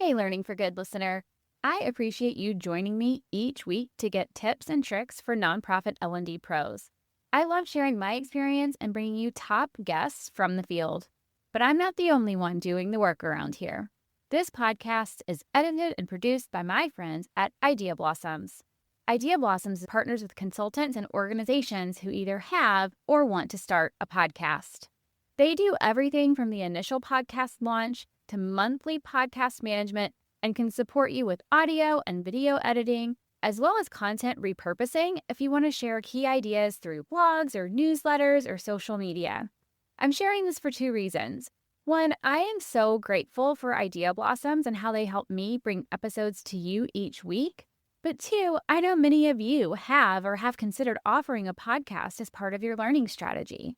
Hey, Learning for Good listener. I appreciate you joining me each week to get tips and tricks for nonprofit L&D pros. I love sharing my experience and bringing you top guests from the field. But I'm not the only one doing the work around here. This podcast is edited and produced by my friends at Idea Blossoms. Idea Blossoms partners with consultants and organizations who either have or want to start a podcast. They do everything from the initial podcast launch to monthly podcast management and can support you with audio and video editing, as well as content repurposing if you want to share key ideas through blogs or newsletters or social media. I'm sharing this for two reasons. One, I am so grateful for Idea Blossoms and how they help me bring episodes to you each week. But two, I know many of you have or have considered offering a podcast as part of your learning strategy.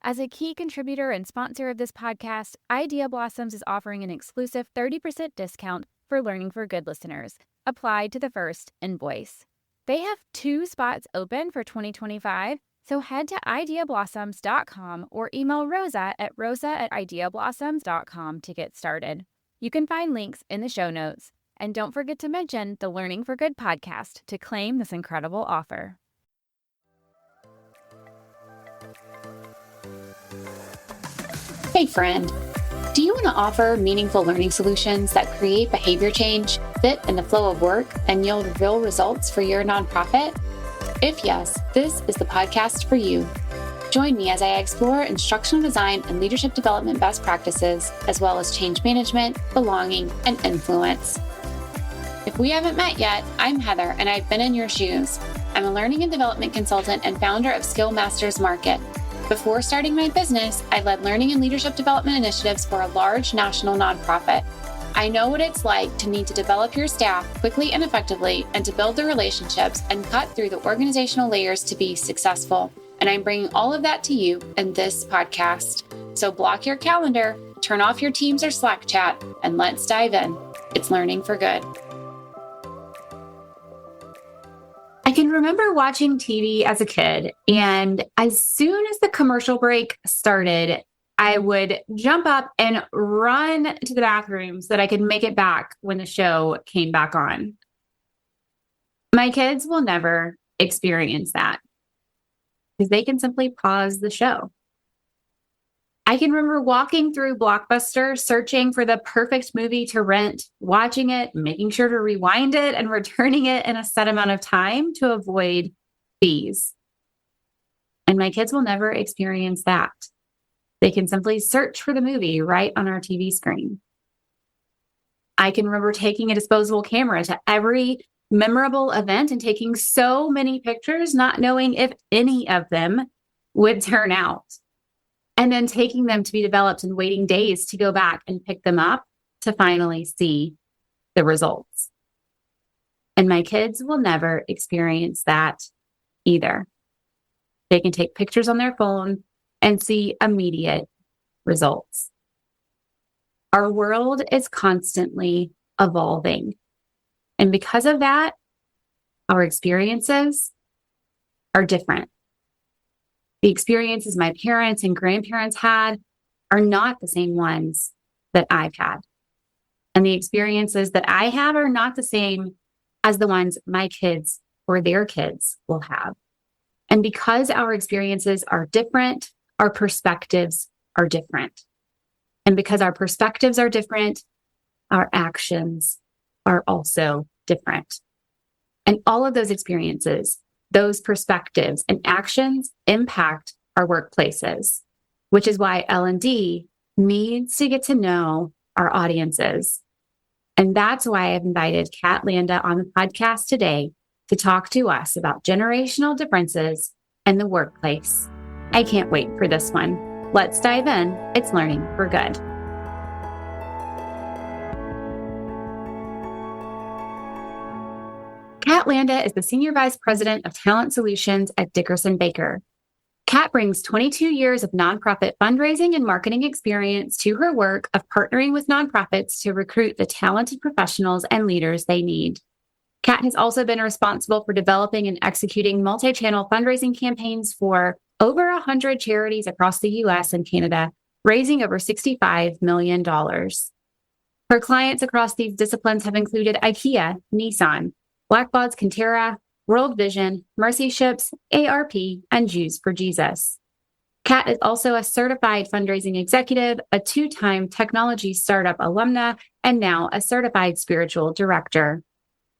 As a key contributor and sponsor of this podcast, Idea Blossoms is offering an exclusive 30% discount for Learning for Good listeners, applied to the first invoice. They have 2 spots open for 2025, so head to ideablossoms.com or email Rosa at ideablossoms.com to get started. You can find links in the show notes, and don't forget to mention the Learning for Good podcast to claim this incredible offer. Hey friend, do you want to offer meaningful learning solutions that create behavior change, fit in the flow of work, and yield real results for your nonprofit? If yes, this is the podcast for you. Join me as I explore instructional design and leadership development best practices, as well as change management, belonging, and influence. If we haven't met yet, I'm Heather, and I've been in your shoes. I'm a learning and development consultant and founder of Skill Masters Market. Before starting my business, I led learning and leadership development initiatives for a large national nonprofit. I know what it's like to need to develop your staff quickly and effectively and to build the relationships and cut through the organizational layers to be successful. And I'm bringing all of that to you in this podcast. So block your calendar, turn off your Teams or Slack chat, and let's dive in. It's Learning for Good. I can remember watching TV as a kid, and as soon as the commercial break started, I would jump up and run to the bathroom so that I could make it back when the show came back on. My kids will never experience that because they can simply pause the show. I can remember walking through Blockbuster, searching for the perfect movie to rent, watching it, making sure to rewind it, and returning it in a set amount of time to avoid fees. And my kids will never experience that. They can simply search for the movie right on our TV screen. I can remember taking a disposable camera to every memorable event and taking so many pictures, not knowing if any of them would turn out. And then taking them to be developed and waiting days to go back and pick them up to finally see the results. And my kids will never experience that either. They can take pictures on their phone and see immediate results. Our world is constantly evolving. And because of that, our experiences are different. The experiences my parents and grandparents had are not the same ones that I've had. And the experiences that I have are not the same as the ones my kids or their kids will have. And because our experiences are different, our perspectives are different. And because our perspectives are different, our actions are also different. And all of those experiences, those perspectives and actions impact our workplaces, which is why L&D needs to get to know our audiences. And that's why I've invited Kat Landa on the podcast today to talk to us about generational differences in the workplace. I can't wait for this one. Let's dive in. It's Learning for Good. Kat Landa is the Senior Vice President of Talent Solutions at Dickerson Bakker. Kat brings 22 years of nonprofit fundraising and marketing experience to her work of partnering with nonprofits to recruit the talented professionals and leaders they need. Kat has also been responsible for developing and executing multi-channel fundraising campaigns for over 100 charities across the U.S. and Canada, raising over $65 million. Her clients across these disciplines have included IKEA, Nissan, Blackbaud's Conterra, World Vision, Mercy Ships, ARP, and Jews for Jesus. Kat is also a certified fundraising executive, a two-time technology startup alumna, and now a certified spiritual director.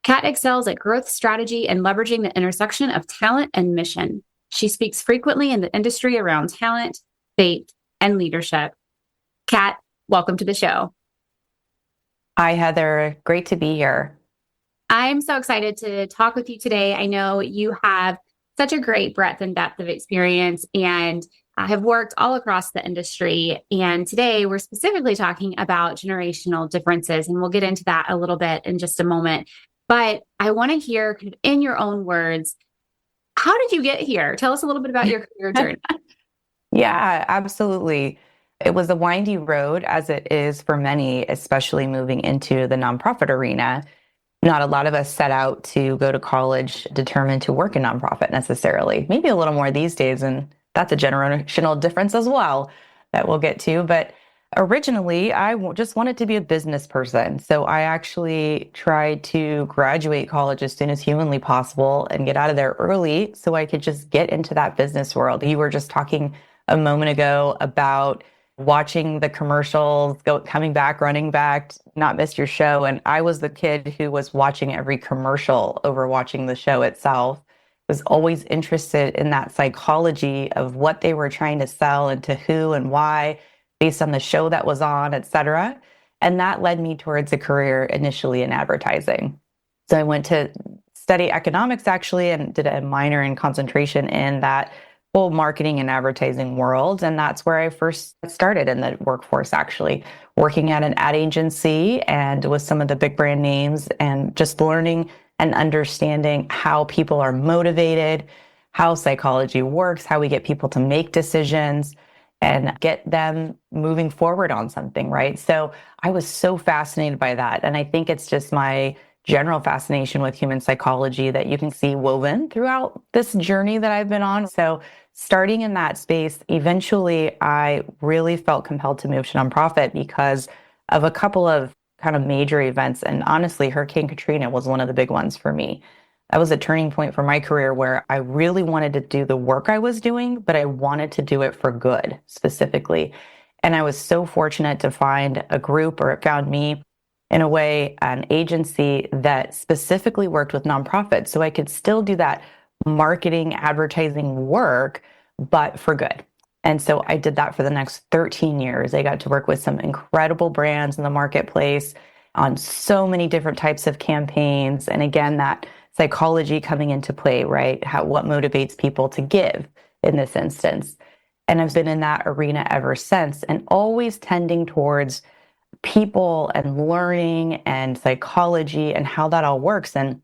Kat excels at growth strategy and leveraging the intersection of talent and mission. She speaks frequently in the industry around talent, faith, and leadership. Kat, welcome to the show. Hi, Heather. Great to be here. I'm so excited to talk with you today. I know you have such a great breadth and depth of experience and have worked all across the industry. And today we're specifically talking about generational differences, and we'll get into that a little bit in just a moment. But I want to hear, in your own words, how did you get here? Tell us a little bit about your career journey. Yeah, absolutely. It was a windy road, as it is for many, especially moving into the nonprofit arena. Not a lot of us set out to go to college determined to work in nonprofit necessarily. Maybe a little more these days, and that's a generational difference as well that we'll get to. But originally, just wanted to be a business person. So I actually tried to graduate college as soon as humanly possible and get out of there early so I could just get into that business world. You were just talking a moment ago about watching the commercials, coming back, running back, not missed your show. And I was the kid who was watching every commercial over watching the show itself. Was always interested in that psychology of what they were trying to sell and to who and why, based on the show that was on, et cetera. And that led me towards a career initially in advertising. So I went to study economics actually and did a minor in concentration in that whole marketing and advertising world. And that's where I first started in the workforce, actually, working at an ad agency and with some of the big brand names and just learning and understanding how people are motivated, how psychology works, how we get people to make decisions and get them moving forward on something, right? So I was so fascinated by that. And I think it's just my general fascination with human psychology that you can see woven throughout this journey that I've been on. So starting in that space, eventually I really felt compelled to move to nonprofit because of a couple of kind of major events. And honestly, Hurricane Katrina was one of the big ones for me. That was a turning point for my career where I really wanted to do the work I was doing, but I wanted to do it for good specifically. And I was so fortunate to find a group, or it found me in a way, an agency that specifically worked with nonprofits. So I could still do that marketing, advertising work, but for good. And so I did that for the next 13 years. I got to work with some incredible brands in the marketplace on so many different types of campaigns. And again, that psychology coming into play, right? What motivates people to give in this instance. And I've been in that arena ever since, and always tending towards people and learning and psychology and how that all works. And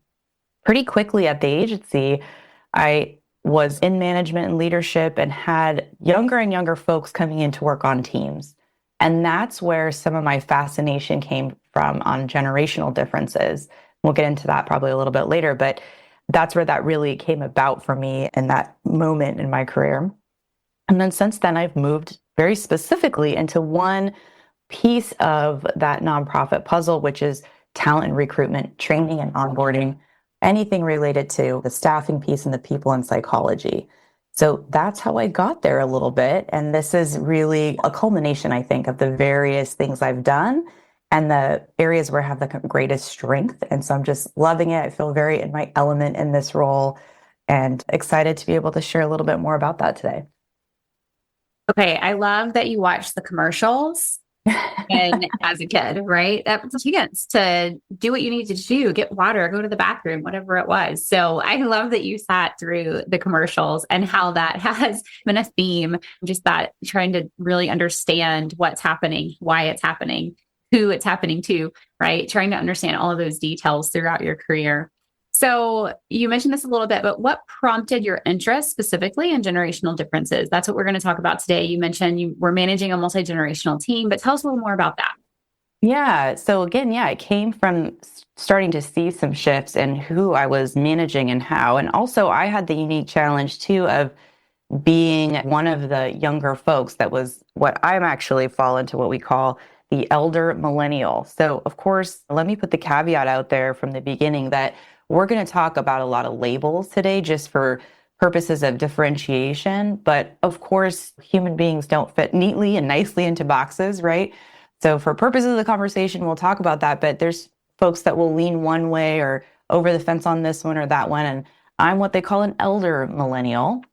pretty quickly at the agency, I was in management and leadership and had younger and younger folks coming in to work on teams. And that's where some of my fascination came from on generational differences. We'll get into that probably a little bit later, but that's where that really came about for me in that moment in my career. And then since then, I've moved very specifically into one piece of that nonprofit puzzle, which is talent recruitment, training and onboarding, anything related to the staffing piece and the people and psychology. So that's how I got there a little bit. And this is really a culmination, I think, of the various things I've done and the areas where I have the greatest strength. And so I'm just loving it. I feel very in my element in this role and excited to be able to share a little bit more about that today. Okay, I love that you watch the commercials. And as a kid, right? That was a chance to do what you needed to do, get water, go to the bathroom, whatever it was. So I love that you sat through the commercials and how that has been a theme, just that trying to really understand what's happening, why it's happening, who it's happening to, right? Trying to understand all of those details throughout your career. So you mentioned this a little bit, but what prompted your interest specifically in generational differences? That's what we're going to talk about today. You mentioned you were managing a multi-generational team, but tell us a little more about that. Yeah. So again, I came from starting to see some shifts in who I was managing and how. And also I had the unique challenge too of being one of the younger folks that was what I'm actually fall into what we call the elder millennial. So, of course, let me put the caveat out there from the beginning that we're going to talk about a lot of labels today just for purposes of differentiation. But of course, human beings don't fit neatly and nicely into boxes, right? So, for purposes of the conversation, we'll talk about that. But there's folks that will lean one way or over the fence on this one or that one. And I'm what they call an elder millennial.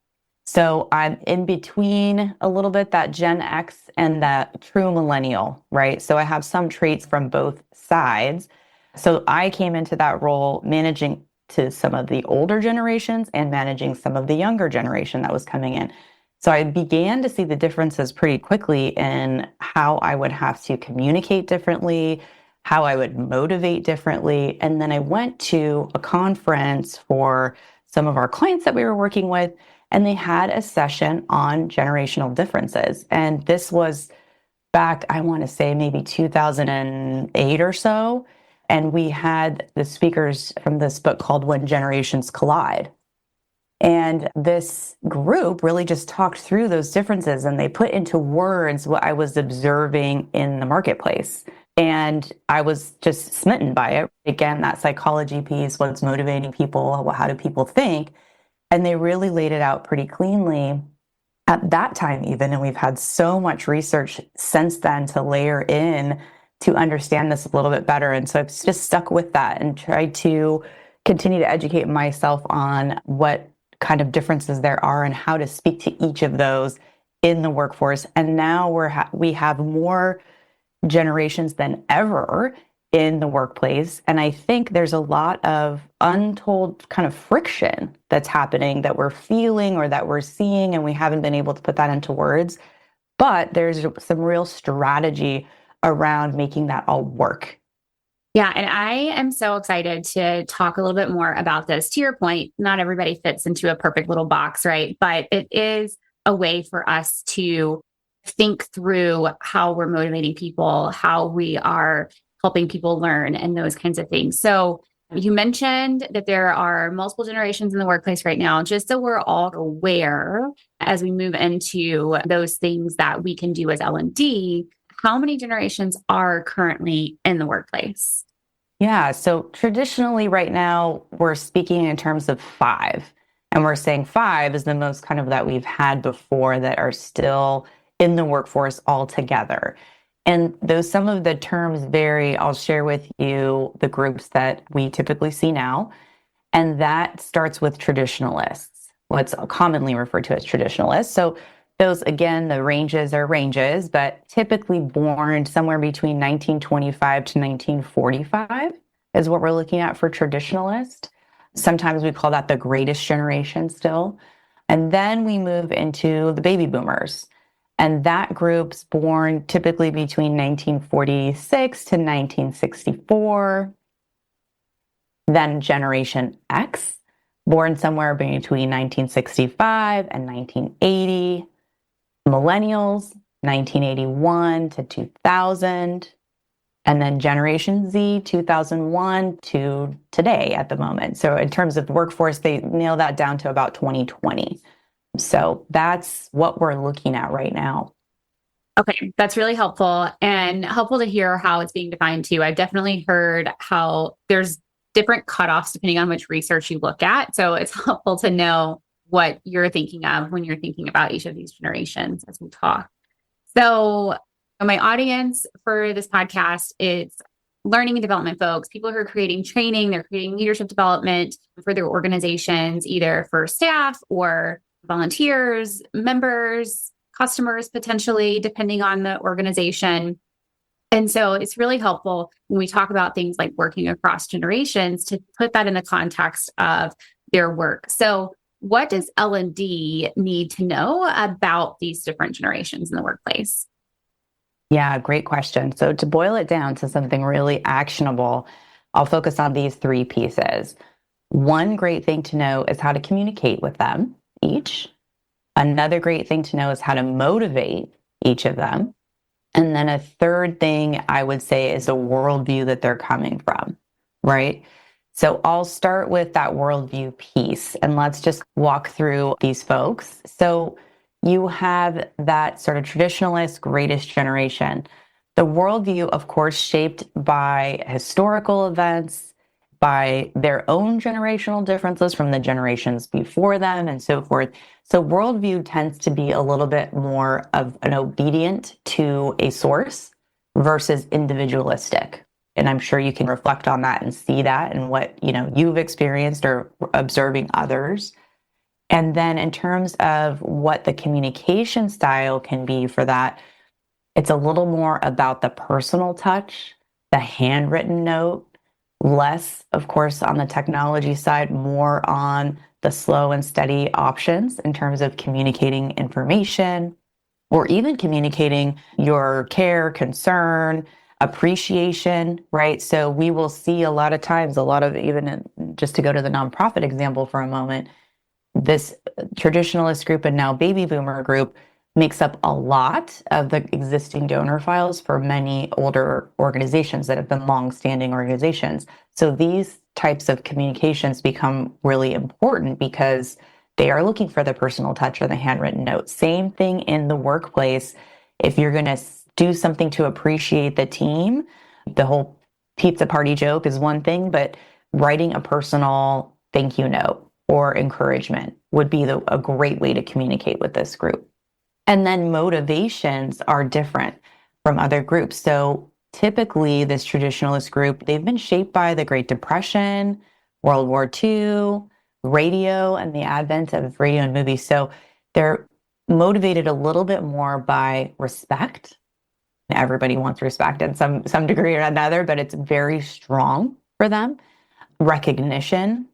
So I'm in between a little bit, that Gen X and that true millennial, right? So I have some traits from both sides. So I came into that role managing to some of the older generations and managing some of the younger generation that was coming in. So I began to see the differences pretty quickly in how I would have to communicate differently, how I would motivate differently. And then I went to a conference for some of our clients that we were working with, and they had a session on generational differences. And this was back, I want to say maybe 2008 or so. And we had the speakers from this book called When Generations Collide. And this group really just talked through those differences, and they put into words what I was observing in the marketplace. And I was just smitten by it. Again, that psychology piece, what's motivating people, how do people think? And they really laid it out pretty cleanly at that time, even. And we've had so much research since then to layer in to understand this a little bit better. And so I've just stuck with that and tried to continue to educate myself on what kind of differences there are and how to speak to each of those in the workforce. And now we have more generations than ever in the workplace. And I think there's a lot of untold kind of friction that's happening that we're feeling or that we're seeing, and we haven't been able to put that into words. But there's some real strategy around making that all work. Yeah, and I am so excited to talk a little bit more about this. To your point, not everybody fits into a perfect little box, right? But it is a way for us to think through how we're motivating people, how we are helping people learn, and those kinds of things. So you mentioned that there are multiple generations in the workplace right now. Just so we're all aware as we move into those things that we can do as L&D, how many generations are currently in the workplace? Yeah, so traditionally right now, we're speaking in terms of 5. And we're saying 5 is the most kind of that we've had before that are still in the workforce altogether. And though some of the terms vary, I'll share with you the groups that we typically see now. And that starts with traditionalists, what's commonly referred to as traditionalists. So those, again, the ranges are ranges, but typically born somewhere between 1925 to 1945 is what we're looking at for traditionalist. Sometimes we call that the greatest generation still. And then we move into the baby boomers. And that group's born typically between 1946 to 1964. Then Generation X, born somewhere between 1965 and 1980. Millennials, 1981 to 2000. And then Generation Z, 2001 to today at the moment. So in terms of the workforce, they nail that down to about 2020. So that's what we're looking at right now. Okay, that's really helpful, and helpful to hear how it's being defined too. I've definitely heard how there's different cutoffs depending on which research you look at. So it's helpful to know what you're thinking of when you're thinking about each of these generations as we talk. So my audience for this podcast is learning and development folks, people who are creating training, they're creating leadership development for their organizations, either for staff or volunteers, members, customers, potentially, depending on the organization. And so it's really helpful when we talk about things like working across generations to put that in the context of their work. So what does L&D need to know about these different generations in the workplace? Yeah, great question. So to boil it down to something really actionable, I'll focus on these 3 pieces. One great thing to know is how to communicate with them each. Another great thing to know is how to motivate each of them. And then a third thing I would say is the worldview that they're coming from, right? So I'll start with that worldview piece, and let's just walk through these folks. So you have that sort of traditionalist greatest generation. The worldview, of course, shaped by historical events, by their own generational differences from the generations before them, and so forth. So worldview tends to be a little bit more of an obedient to a source versus individualistic. And I'm sure you can reflect on that and see that and what, you've experienced or observing others. And then in terms of what the communication style can be for that, it's a little more about the personal touch, the handwritten note, less, of course, on the technology side, more on the slow and steady options in terms of communicating information or even communicating your care, concern, appreciation, right? So we will see a lot of times, just to go to the nonprofit example for a moment, this traditionalist group and now baby boomer group makes up a lot of the existing donor files for many older organizations that have been long-standing organizations. So these types of communications become really important because they are looking for the personal touch or the handwritten note. Same thing in the workplace. If you're going to do something to appreciate the team, the whole pizza party joke is one thing, but writing a personal thank you note or encouragement would be a great way to communicate with this group. And then motivations are different from other groups. So typically this traditionalist group, they've been shaped by the Great Depression, World War II, radio, and the advent of radio and movies. So they're motivated a little bit more by respect. Everybody wants respect in some degree or another, but it's very strong for them. Recognition,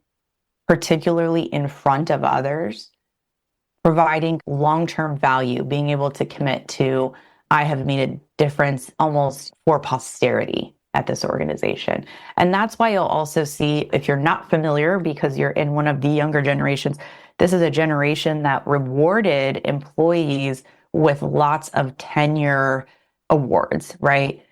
particularly in front of others. Providing long-term value, being able to commit to, I have made a difference almost for posterity at this organization. And that's why you'll also see, if you're not familiar because you're in one of the younger generations, this is a generation that rewarded employees with lots of tenure awards, right?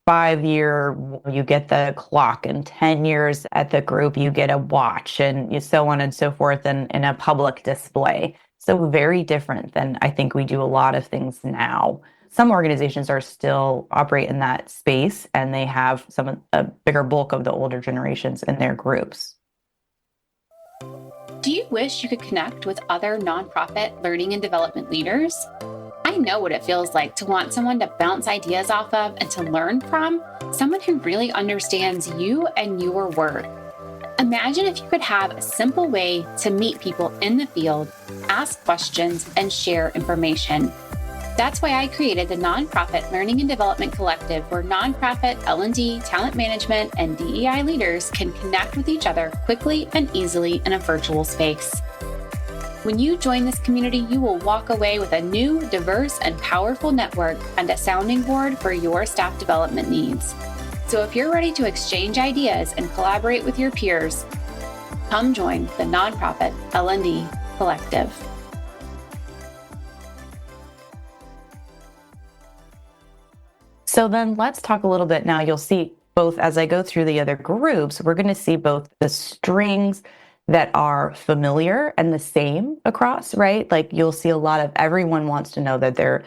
5-year, you get the clock, and 10 years at the group, you get a watch, and so on and so forth, and in a public display. So very different than I think we do a lot of things now. Some organizations are still operate in that space, and they have a bigger bulk of the older generations in their groups. Do you wish you could connect with other nonprofit learning and development leaders? I know what it feels like to want someone to bounce ideas off of and to learn from, someone who really understands you and your work. Imagine if you could have a simple way to meet people in the field, ask questions, and share information. That's why I created the Nonprofit Learning and Development Collective, where nonprofit L&D, talent management, and DEI leaders can connect with each other quickly and easily in a virtual space. When you join this community, you will walk away with a new, diverse, and powerful network and a sounding board for your staff development needs. So if you're ready to exchange ideas and collaborate with your peers, come join the Nonprofit L&D Collective. So then let's talk a little bit now. You'll see both as I go through the other groups, we're going to see both the strings that are familiar and the same across, right? Like you'll see a lot of everyone wants to know that their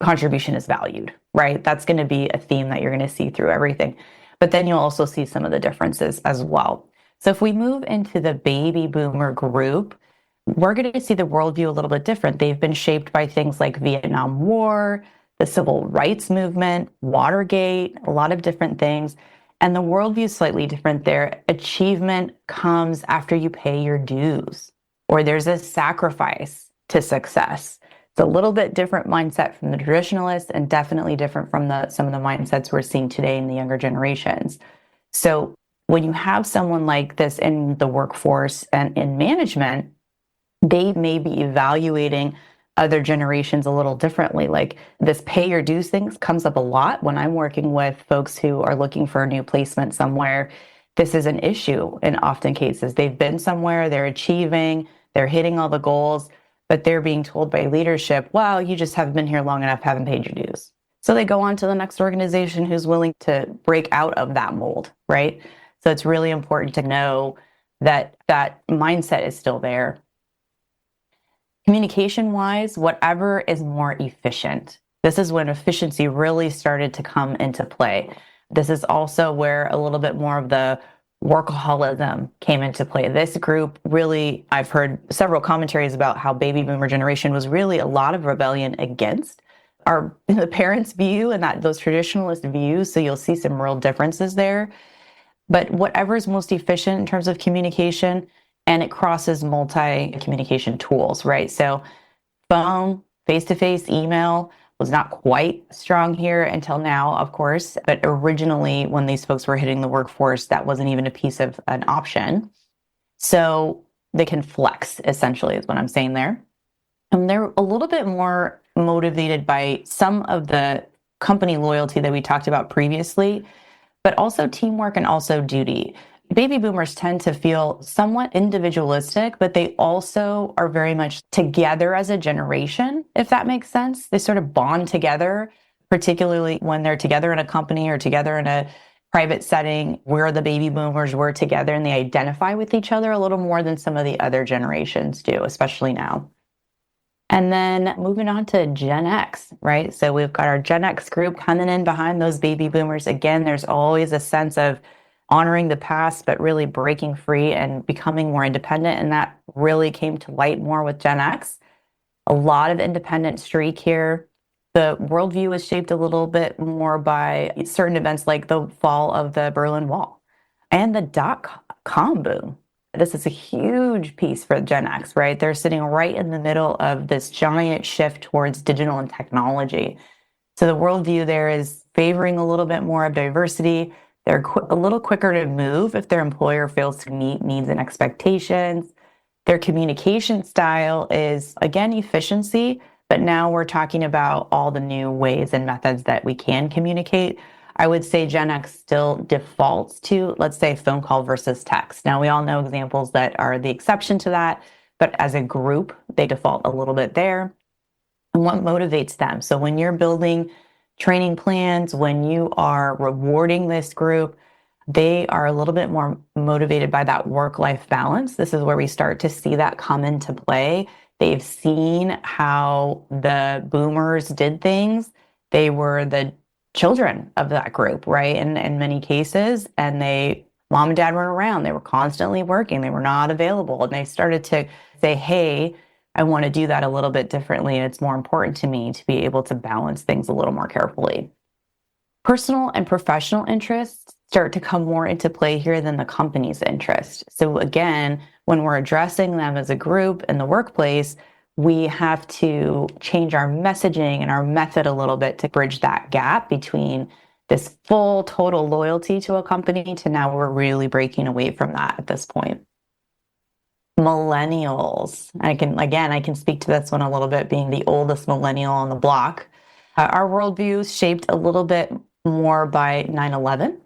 contribution is valued, right? That's going to be a theme that you're going to see through everything. But then you'll also see some of the differences as well. So if we move into the baby boomer group, we're going to see the worldview a little bit different. They've been shaped by things like Vietnam War, the civil rights movement, Watergate, a lot of different things. And the worldview is slightly different there. Achievement comes after you pay your dues, or there's a sacrifice to success. It's a little bit different mindset from the traditionalists, and definitely different from some of the mindsets we're seeing today in the younger generations. So when you have someone like this in the workforce and in management, they may be evaluating other generations a little differently. Like this pay your dues thing comes up a lot when I'm working with folks who are looking for a new placement somewhere. This is an issue in often cases. They've been somewhere, they're achieving, they're hitting all the goals, but they're being told by leadership, well, you just haven't been here long enough, haven't paid your dues. So they go on to the next organization who's willing to break out of that mold, right? So it's really important to know that that mindset is still there. Communication-wise, whatever is more efficient This is when efficiency really started to come into play. This is also where a little bit more of the workaholism came into play. This group really, I've heard several commentaries about how baby boomer generation was really a lot of rebellion against the parents' view and that those traditionalist views. So you'll see some real differences there. But whatever is most efficient in terms of communication, and it crosses multi-communication tools, right? So phone, face-to-face, email was not quite strong here until now, of course. But originally, when these folks were hitting the workforce, that wasn't even a piece of an option. So they can flex, essentially, is what I'm saying there. And they're a little bit more motivated by some of the company loyalty that we talked about previously, but also teamwork and also duty. Baby boomers tend to feel somewhat individualistic, but they also are very much together as a generation, if that makes sense. They sort of bond together, particularly when they're together in a company or together in a private setting where the baby boomers were together, and they identify with each other a little more than some of the other generations do, especially now. And then moving on to Gen X, right? So we've got our Gen X group coming in behind those baby boomers. Again, there's always a sense of honoring the past, but really breaking free and becoming more independent. And that really came to light more with Gen X. A lot of independent streak here. The worldview is shaped a little bit more by certain events like the fall of the Berlin Wall and the dot-com boom. This is a huge piece for Gen X, right? They're sitting right in the middle of this giant shift towards digital and technology. So the worldview there is favoring a little bit more of diversity. They're a little quicker to move if their employer fails to meet needs and expectations. Their communication style is, again, efficiency, but now we're talking about all the new ways and methods that we can communicate. I would say Gen X still defaults to, let's say, phone call versus text. Now, we all know examples that are the exception to that, but as a group, they default a little bit there. And what motivates them? So when you're building training plans, when you are rewarding this group, they are a little bit more motivated by that work-life balance. This is where we start to see that come into play. They've seen how the boomers did things. They were the children of that group, right? In many cases, and mom and dad weren't around. They were constantly working. They were not available. And they started to say, hey, I want to do that a little bit differently. And it's more important to me to be able to balance things a little more carefully. Personal and professional interests start to come more into play here than the company's interest. So again, when we're addressing them as a group in the workplace, we have to change our messaging and our method a little bit to bridge that gap between this full total loyalty to a company to now we're really breaking away from that at this point. Millennials. I can speak to this one a little bit, being the oldest millennial on the block. Our worldview is shaped a little bit more by 9/11.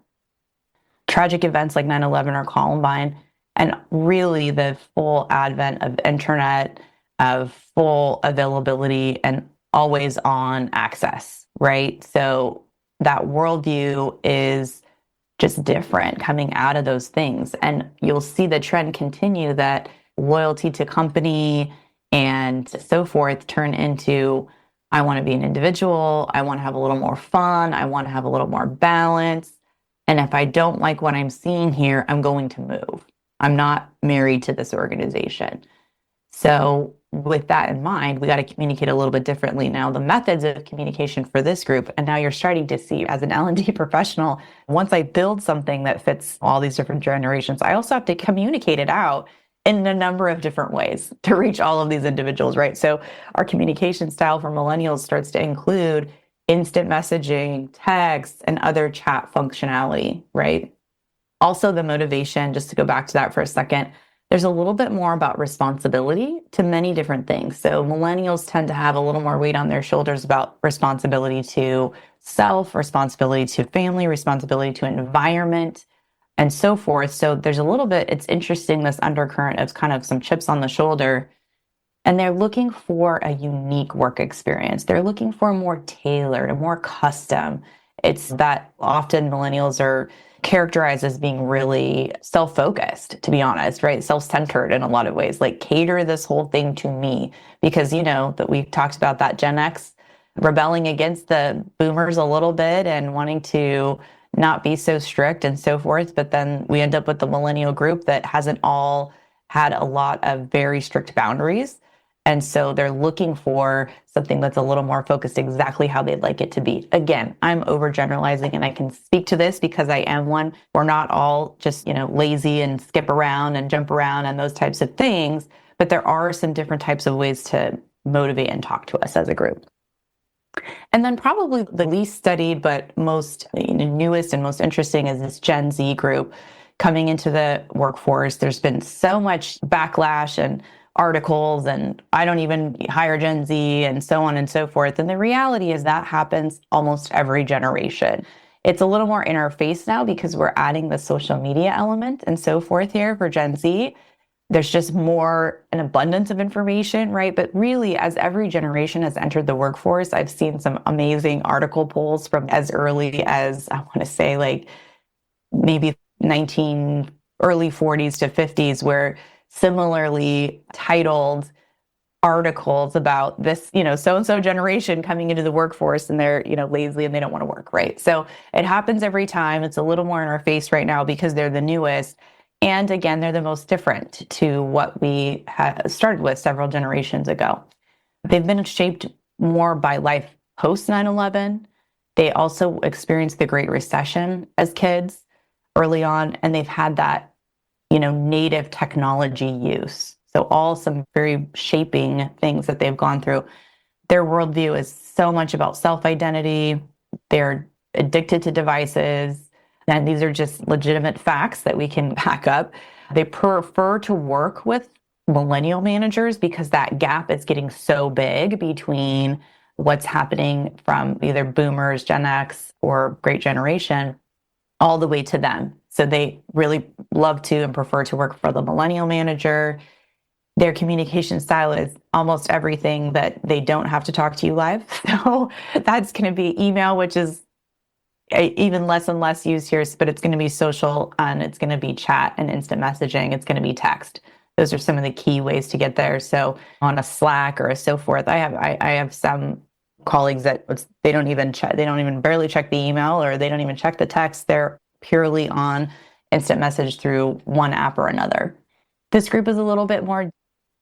Tragic events like 9/11 or Columbine, and really the full advent of internet, of full availability and always on access, right? So that worldview is just different coming out of those things. And you'll see the trend continue that loyalty to company and so forth turn into, I want to be an individual. I want to have a little more fun. I want to have a little more balance. And if I don't like what I'm seeing here, I'm going to move. I'm not married to this organization. So with that in mind, we got to communicate a little bit differently now. The methods of communication for this group, and now you're starting to see as an L&D professional, once I build something that fits all these different generations, I also have to communicate it out in a number of different ways to reach all of these individuals, right? So our communication style for millennials starts to include instant messaging, text, and other chat functionality, right? Also the motivation, just to go back to that for a second, there's a little bit more about responsibility to many different things. So millennials tend to have a little more weight on their shoulders about responsibility to self, responsibility to family, responsibility to environment, and so forth. So there's a little bit, it's interesting, this undercurrent of kind of some chips on the shoulder. And they're looking for a unique work experience. They're looking for a more tailored, a more custom. It's that often millennials are characterized as being really self-focused, to be honest, right? Self-centered in a lot of ways, like cater this whole thing to me. Because, you know, that we've talked about that Gen X rebelling against the boomers a little bit and wanting to not be so strict and so forth. But then we end up with the millennial group that hasn't all had a lot of very strict boundaries. And so they're looking for something that's a little more focused exactly how they'd like it to be. Again, I'm overgeneralizing and I can speak to this because I am one. We're not all just, lazy and skip around and jump around and those types of things, but there are some different types of ways to motivate and talk to us as a group. And then probably the least studied, but most newest and most interesting is this Gen Z group coming into the workforce. There's been so much backlash and articles and I don't even hire Gen Z and so on and so forth. And the reality is that happens almost every generation. It's a little more in our face now because we're adding the social media element and so forth here for Gen Z. There's just an abundance of information, right? But really, as every generation has entered the workforce, I've seen some amazing article polls from as early as, I want to say, like maybe early 40s to 50s, where similarly titled articles about this, so-and-so generation coming into the workforce and they're, lazy and they don't want to work, right? So it happens every time. It's a little more in our face right now because they're the newest. And again, they're the most different to what we started with several generations ago. They've been shaped more by life post 9/11. They also experienced the Great Recession as kids early on, and they've had that, native technology use. So all some very shaping things that they've gone through. Their worldview is so much about self-identity. They're addicted to devices. And these are just legitimate facts that we can back up. They prefer to work with millennial managers because that gap is getting so big between what's happening from either boomers, Gen X, or Great Generation, all the way to them. So they really love to and prefer to work for the millennial manager. Their communication style is almost everything that they don't have to talk to you live. So that's going to be email, which is even less and less used here, but it's going to be social and it's going to be chat and instant messaging. It's going to be text. Those are some of the key ways to get there. So on a Slack or so forth, I have some colleagues that they don't even barely check the email or they don't even check the text. They're purely on instant message through one app or another. This group is a little bit more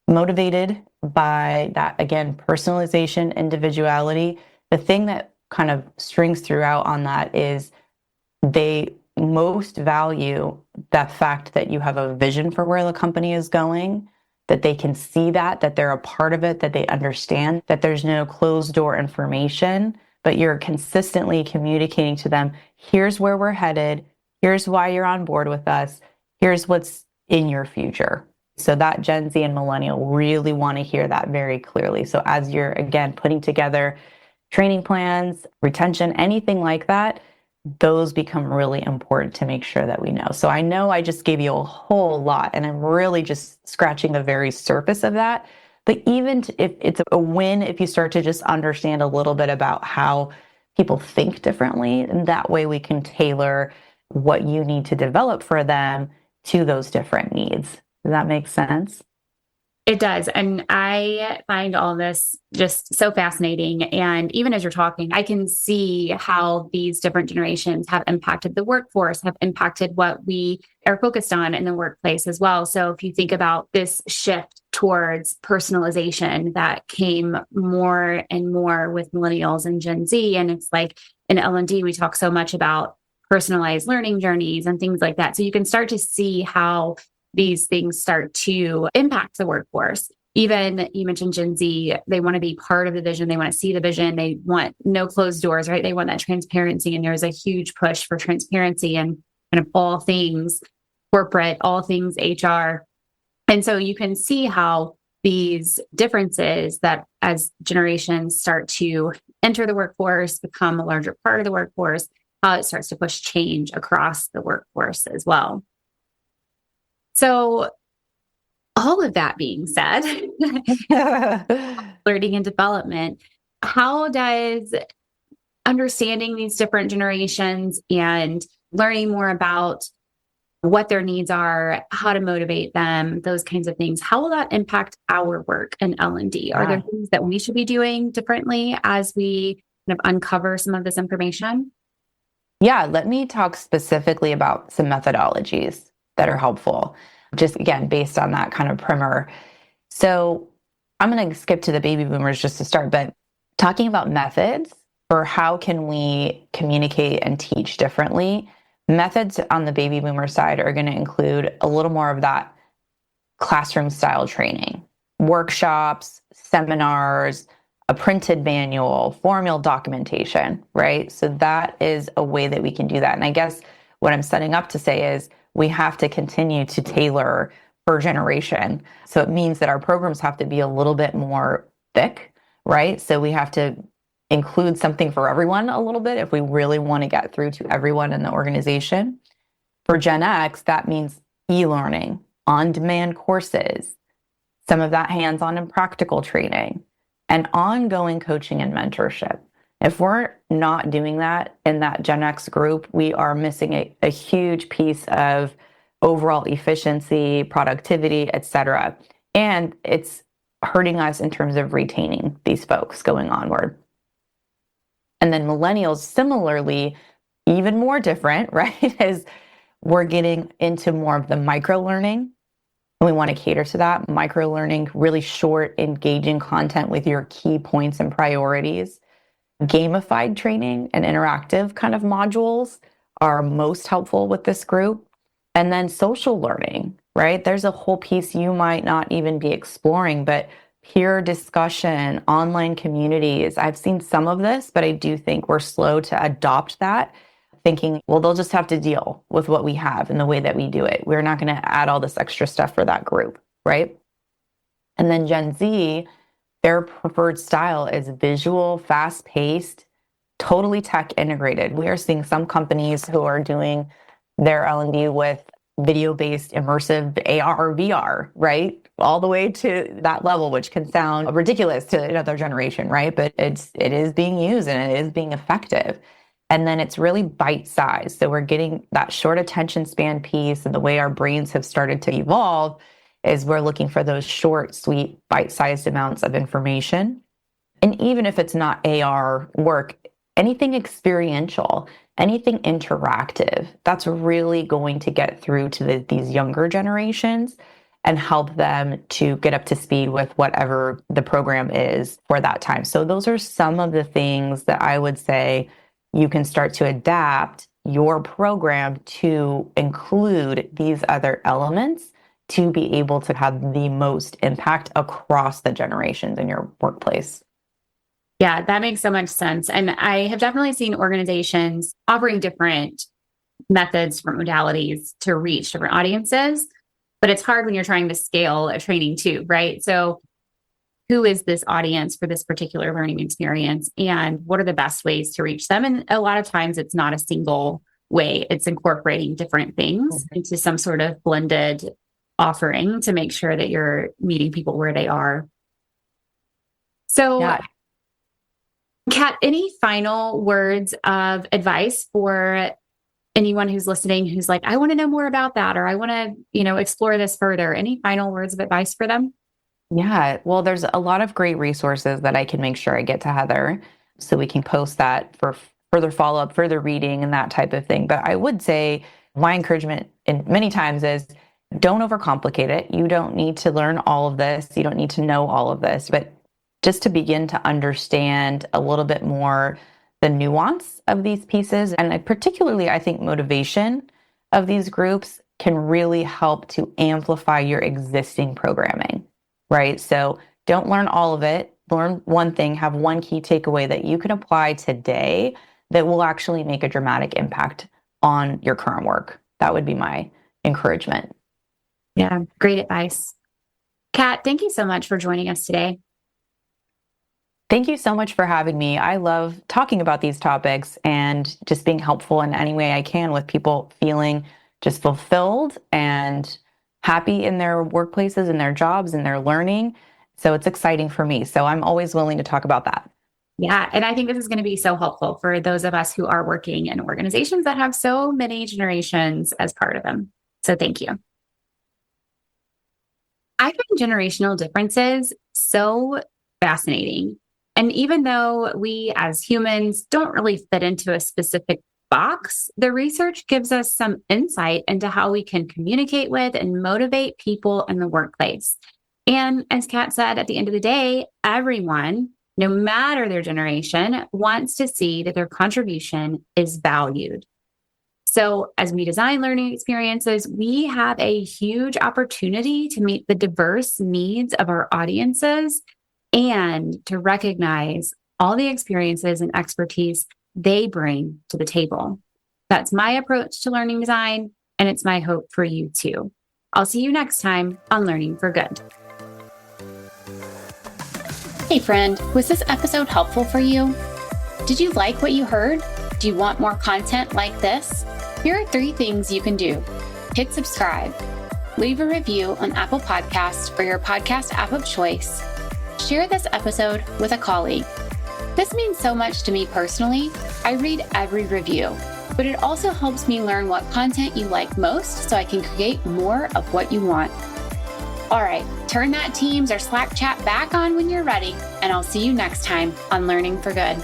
motivated by that, again, personalization, individuality. The thing that kind of strings throughout on that is they most value that fact that you have a vision for where the company is going, that they can see that they're a part of it, that they understand that there's no closed door information, but you're consistently communicating to them, here's where we're headed, here's why you're on board with us, here's what's in your future. So that Gen Z and millennial really want to hear that very clearly. So as you're, again, putting together training plans, retention, anything like that, those become really important to make sure that we know. So I know I just gave you a whole lot, and I'm really just scratching the very surface of that. But even if it's a win, if you start to just understand a little bit about how people think differently, and that way we can tailor what you need to develop for them to those different needs. Does that make sense? It does. And I find all this just so fascinating. And even as you're talking, I can see how these different generations have impacted the workforce, have impacted what we are focused on in the workplace as well. So if you think about this shift towards personalization that came more and more with millennials and Gen Z, and it's like in L&D, we talk so much about personalized learning journeys and things like that. So you can start to see how these things start to impact the workforce. Even you mentioned Gen Z, they want to be part of the vision. They want to see the vision. They want no closed doors, right? They want that transparency. And there's a huge push for transparency and kind of all things corporate, all things HR. And so you can see how these differences that as generations start to enter the workforce, become a larger part of the workforce, how it starts to push change across the workforce as well. So all of that being said, learning and development, how does understanding these different generations and learning more about what their needs are, how to motivate them, those kinds of things. How will that impact our work in L&D? Are there things that we should be doing differently as we kind of uncover some of this information? Yeah, let me talk specifically about some methodologies that are helpful, just again, based on that kind of primer. So I'm going to skip to the baby boomers just to start, but talking about methods for how can we communicate and teach differently, methods on the baby boomer side are going to include a little more of that classroom style training, workshops, seminars, a printed manual, formal documentation, right? So that is a way that we can do that. And I guess what I'm setting up to say is we have to continue to tailor per generation. So it means that our programs have to be a little bit more thick, right? So we have to include something for everyone a little bit if we really want to get through to everyone in the organization. For Gen X, that means e-learning, on-demand courses, some of that hands-on and practical training, and ongoing coaching and mentorship. If we're not doing that in that Gen X group, we are missing a huge piece of overall efficiency, productivity, et cetera. And it's hurting us in terms of retaining these folks going onward. And then millennials, similarly, even more different, right? As we're getting into more of the micro learning. And we want to cater to that micro learning, really short, engaging content with your key points and priorities. Gamified training and interactive kind of modules are most helpful with this group. And then social learning, right? There's a whole piece you might not even be exploring, but peer discussion, online communities. I've seen some of this, but I do think we're slow to adopt that, thinking, well, they'll just have to deal with what we have and the way that we do it. We're not going to add all this extra stuff for that group, right? And then Gen Z, their preferred style is visual, fast-paced, totally tech integrated. We are seeing some companies who are doing their L&D with video-based immersive AR or VR, right? All the way to that level, which can sound ridiculous to another generation, right? But it is being used and it is being effective. And then it's really bite-sized. So we're getting that short attention span piece, and the way our brains have started to evolve is we're looking for those short, sweet, bite-sized amounts of information. And even if it's not AR work, anything experiential, anything interactive, that's really going to get through to these younger generations and help them to get up to speed with whatever the program is for that time. So those are some of the things that I would say you can start to adapt your program to include these other elements to be able to have the most impact across the generations in your workplace. Yeah, that makes so much sense. And I have definitely seen organizations offering different methods, different modalities to reach different audiences, but it's hard when you're trying to scale a training too, right? So who is this audience for this particular learning experience, and what are the best ways to reach them? And a lot of times it's not a single way. It's incorporating different things into some sort of blended offering to make sure that you're meeting people where they are. So, yeah. Kat, any final words of advice for anyone who's listening who's like, I want to know more about that, or I want to, explore this further? Any final words of advice for them? Yeah, well, there's a lot of great resources that I can make sure I get to Heather so we can post that for further follow-up, further reading, and that type of thing. But I would say my encouragement in many times is don't overcomplicate it. You don't need to learn all of this. You don't need to know all of this, but just to begin to understand a little bit more the nuance of these pieces. And particularly, I think motivation of these groups can really help to amplify your existing programming, right? So don't learn all of it. Learn one thing, have one key takeaway that you can apply today that will actually make a dramatic impact on your current work. That would be my encouragement. Yeah, great advice. Kat, thank you so much for joining us today. Thank you so much for having me. I love talking about these topics and just being helpful in any way I can with people feeling just fulfilled and happy in their workplaces and their jobs and their learning. So it's exciting for me. So I'm always willing to talk about that. Yeah. And I think this is going to be so helpful for those of us who are working in organizations that have so many generations as part of them. So thank you. I find generational differences so fascinating. And even though we as humans don't really fit into a specific box, the research gives us some insight into how we can communicate with and motivate people in the workplace. And as Kat said, at the end of the day, everyone, no matter their generation, wants to see that their contribution is valued. So, as we design learning experiences, we have a huge opportunity to meet the diverse needs of our audiences and to recognize all the experiences and expertise they bring to the table. That's my approach to learning design, and it's my hope for you too. I'll see you next time on Learning for Good. Hey friend, was this episode helpful for you? Did you like what you heard? Do you want more content like this? Here are 3 things you can do. Hit subscribe, leave a review on Apple Podcasts or your podcast app of choice, share this episode with a colleague. This means so much to me personally. I read every review, but it also helps me learn what content you like most so I can create more of what you want. All right, turn that Teams or Slack chat back on when you're ready, and I'll see you next time on Learning for Good.